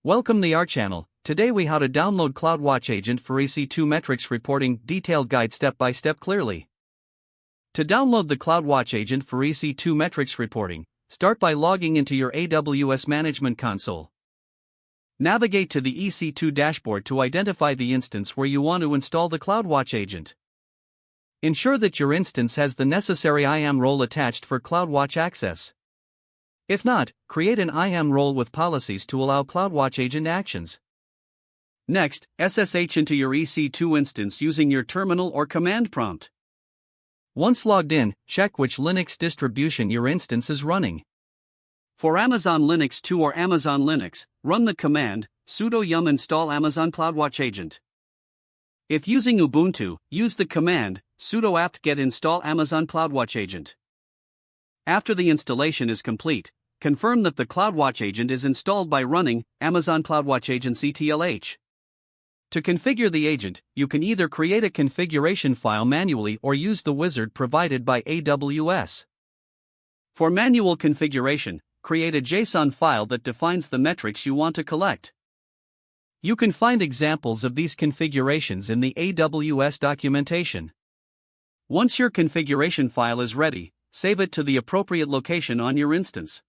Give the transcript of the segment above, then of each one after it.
Welcome to our channel. Today we how to download CloudWatch Agent for EC2 metrics reporting, detailed guide step by step clearly. To download the CloudWatch Agent for EC2 metrics reporting, start by logging into your AWS Management Console. Navigate to the EC2 dashboard to identify the instance where you want to install the CloudWatch Agent. Ensure that your instance has the necessary IAM role attached for CloudWatch access. If not, create an IAM role with policies to allow CloudWatch Agent actions. Next, SSH into your EC2 instance using your terminal or command prompt. Once logged in, check which Linux distribution your instance is running. For Amazon Linux 2 or Amazon Linux, run the command sudo yum install Amazon CloudWatch Agent. If using Ubuntu, use the command sudo apt-get install Amazon CloudWatch Agent. After the installation is complete, confirm that the CloudWatch Agent is installed by running Amazon CloudWatch Agent CTLH. To configure the agent, you can either create a configuration file manually or use the wizard provided by AWS. For manual configuration, create a JSON file that defines the metrics you want to collect. You can find examples of these configurations in the AWS documentation. Once your configuration file is ready, save it to the appropriate location on your instance.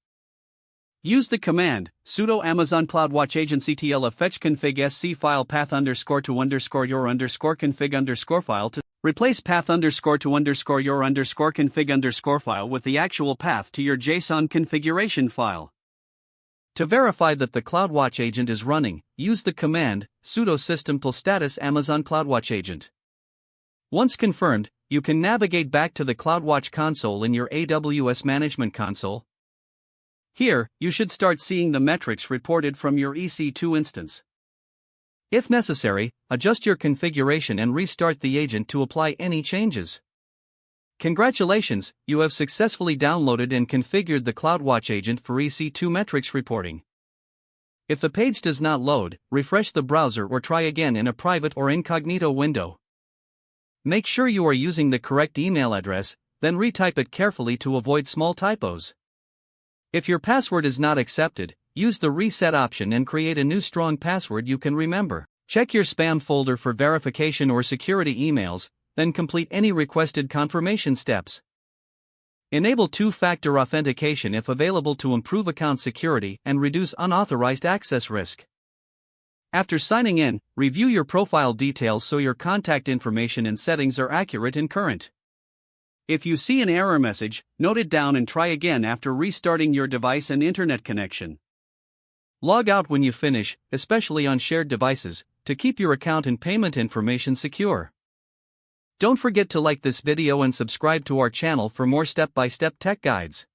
Use the command sudo Amazon CloudWatch Agent CTL fetch config sc file path _to _your config file to replace path _to your config file with the actual path to your JSON configuration file. To verify that the CloudWatch Agent is running, use the command sudo system+status Amazon CloudWatch Agent. Once confirmed, you can navigate back to the CloudWatch console in your AWS Management Console. Here, you should start seeing the metrics reported from your EC2 instance. If necessary, adjust your configuration and restart the agent to apply any changes. Congratulations, you have successfully downloaded and configured the CloudWatch Agent for EC2 metrics reporting. If the page does not load, refresh the browser or try again in a private or incognito window. Make sure you are using the correct email address, then retype it carefully to avoid small typos. If your password is not accepted, use the reset option and create a new strong password you can remember. Check your spam folder for verification or security emails, then complete any requested confirmation steps. Enable two-factor authentication if available to improve account security and reduce unauthorized access risk. After signing in, review your profile details so your contact information and settings are accurate and current. If you see an error message, note it down and try again after restarting your device and internet connection. Log out when you finish, especially on shared devices, to keep your account and payment information secure. Don't forget to like this video and subscribe to our channel for more step-by-step tech guides.